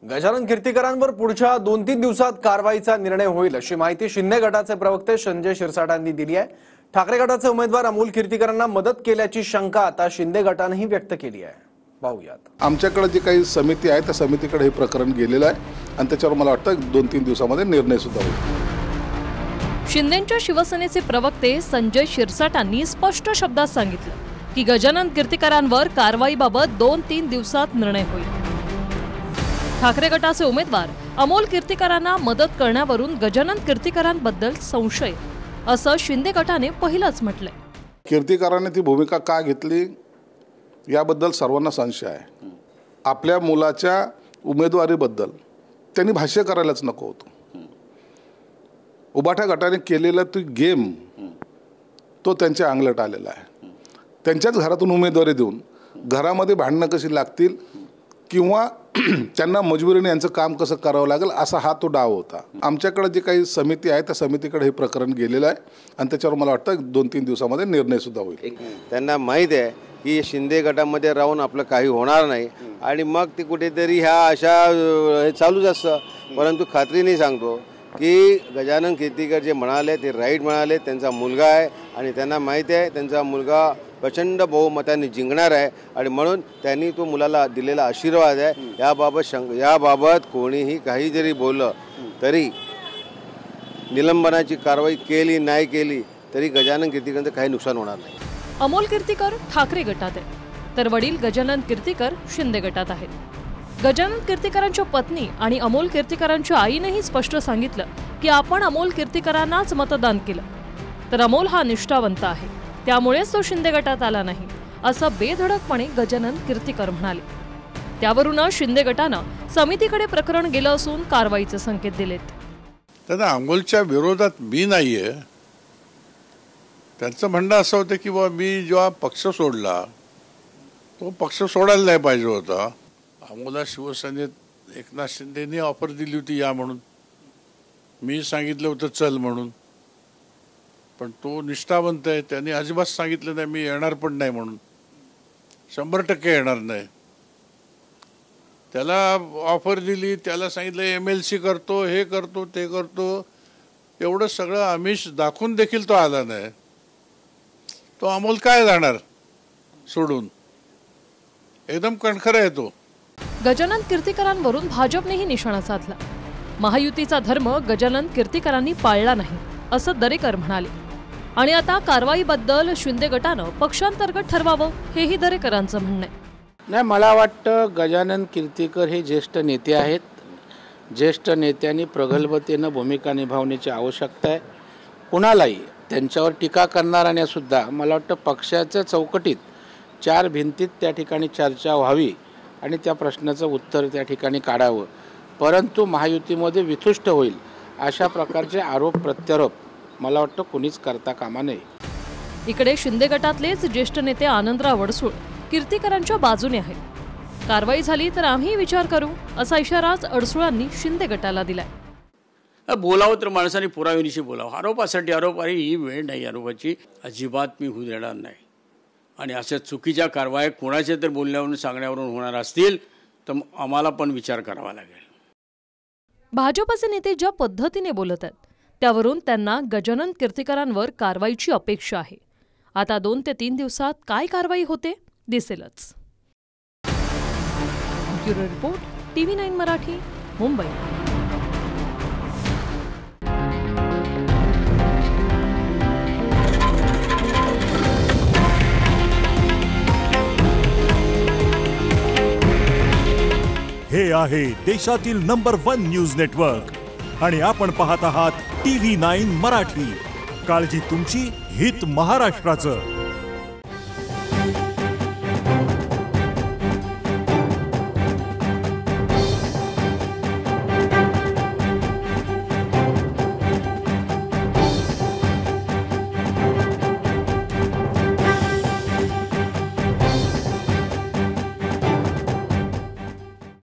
गजानन कीर्तीकरांवर पुढच्या 2-3 दिवसात कारवाईचा निर्णय होईल अशी माहिती शिंदे गटाचे प्रवक्ते संजय शिरसाटांनी दिली आहे। ठाकरे गटाचे उमेदवार अमोल कीर्तीकरांना मदत केल्याची शंका आता शिंदे गटानेही व्यक्त केली आहे। पाहूयात। आमच्याकडे जी काही समिती आहे त्या समितीकडे हे प्रकरण गेलेलं आहे आणि त्याच्यावर मला वाटतं 2-3 दिवसांमध्ये निर्णय सुद्धा होईल। शिंदेंच्या शिवसेनेचे प्रवक्ते संजय शिरसाटांनी स्पष्ट शब्दात सांगितलं की गजानन कीर्तीकरांवर कारवाईबाबत 2-3 दिवसात निर्णय होईल। ठाकरे गटाचे उमेदवार अमोल कीर्तीकरांना मदत करण्यावरून गजानन कीर्तीकरांबद्दल संशय असं शिंदे गटाने पहिलाच म्हटलंय। कीर्तीकरांनी ती भूमिका का घेतली याबद्दल सर्वांना संशय आहे। आपल्या मुलाच्या उमेदवारीबद्दल त्यांनी भाष्य करायलाच नको होतं। उबाठा गटाने केलेला ती गेम तो त्यांच्या अंगलट आलेला आहे। त्यांच्याच घरातून उमेदवारी देऊन घरामध्ये भांडणं कशी लागतील किंवा त्यांना मजबुरीने यांचं काम कसं करावं लागेल असा हा तो डाव होता। आमच्याकडे जी काही समिती आहे त्या समितीकडे हे प्रकरण गेलेलं आहे आणि त्याच्यावर मला वाटतं 2-3 दिवसांमध्ये निर्णय सुद्धा होईल। त्यांना माहीत आहे की शिंदे गटामध्ये राहून आपलं काही होणार नाही आणि मग ते कुठेतरी ह्या अशा हे चालूच असतं। परंतु खात्रीने सांगतो की गजानन कीर्तीकर जे म्हणाले ते राईट म्हणाले। त्यांचा मुलगा आहे आणि त्यांना माहीत आहे त्यांचा मुलगा प्रचंड बहुमताने जिंकणार आहे आणि म्हणून त्यांनी तो मुलाला दिलेला आशीर्वाद आहे। याबाबत कोणीही काही जरी बोललं तरी निलंबनाची कारवाई केली नाही केली तरी गजानन कीर्तीकरांचं काही नुकसान होणार नाही। अमोल कीर्तीकर ठाकरे गटात आहेत तर वडील गजानन कीर्तीकर शिंदे गटात आहेत। गजानन कीर्तीकरांच्या पत्नी आणि अमोल कीर्तीकरांच्या आईनेही स्पष्ट सांगितलं की आपण अमोल कीर्तीकरांनाच मतदान केलं तर अमोल हा निष्ठावंत आहे त्यामुळेच तो शिंदे गटात आला नाही असं बेधडकपणे गजानन कीर्तीकर म्हणाले। त्यावरून शिंदे गटानं समितीकडे प्रकरण गेलं असून कारवाईचे संकेत दिलेत। त्यांना अमोलच्या विरोधात मी नाहीये। त्यांचं म्हणणं असं होतं की बाबा मी जेव्हा पक्ष सोडला तो पक्ष सोडायला नाही पाहिजे होता। अमोलला शिवसेनेत एकनाथ शिंदेनी ऑफर दिली होती या म्हणून, मी सांगितलं होतं चल म्हणून, पण तो निष्ठावंत आहे। त्यांनी अजिबात सांगितलं नाही मी येणार पण नाही म्हणून, 100% येणार नाही। त्याला ऑफर दिली, त्याला सांगितलं MLC करतो, हे करतो, ते करतो, एवढं सगळं आमिष दाखवून देखील तो आला नाही। तो अमोल काय जाणार सोडून, एकदम कणखरा आहे तो। गजानन कीर्तीकरांवरून भाजपनेही निशाणा साधला। महायुतीचा धर्म गजानन कीर्तीकरांनी पाळला नाही असं दरेकर म्हणाले आणि आता कारवाईबद्दल शिंदे गटानं पक्षांतर्गत ठरवावं हेही दरेकरांचं म्हणणं आहे। नाही, मला वाटतं गजानन कीर्तीकर हे ज्येष्ठ नेते आहेत। ज्येष्ठ नेत्यांनी प्रगल्भतेनं भूमिका निभावण्याची आवश्यकता आहे। कुणालाही त्यांच्यावर टीका करणाऱ्याने सुद्धा मला वाटतं पक्षाच्या चौकटीत 4 भिंतीत त्या ठिकाणी चर्चा व्हावी आणि त्या प्रश्नाचं उत्तर त्या ठिकाणी काढावं, परंतु महायुतीमध्ये वितुष्ट होईल अशा प्रकारचे आरोप प्रत्यारोप मला वाटतं कुणीच करता कामा नये। इकडे शिंदे गटातलेच ज्येष्ठ नेते आनंदराव अडसूळ कीर्तीकरांच्या बाजूने आहेत। कारवाई झाली तर आम्ही विचार करू असा इशाराच अडसूळांनी शिंदे गटाला दिलाय। बोलावं तर माणसाने पुराव्यानिशी बोलावं। आरोपासाठी आरोप, अरे ही वेळ नाही आरोपाची, अजिबात मी होऊ देणार नाही। आणि अशा चुकीच्या कारवाया कोणाच्या तर बोलण्यावरून सांगण्यावरून होणार असतील तर आम्हाला पण विचार करावा लागेल। भाजपचे नेते ज्या पद्धतीने बोलत आहेत त्यावरून त्यांना गजानन कीर्तीकरांवर कारवाईची अपेक्षा आहे। आता 2 ते 3 दिवसात काय कारवाई होते दिसेलच। Bureau report, TV9 Marathi, Mumbai. हे आहे देशातील नंबर 1 न्यूज नेटवर्क आणि आपण पाहत आहात TV9 मराठी। काळजी तुमची, हित महाराष्ट्राचं।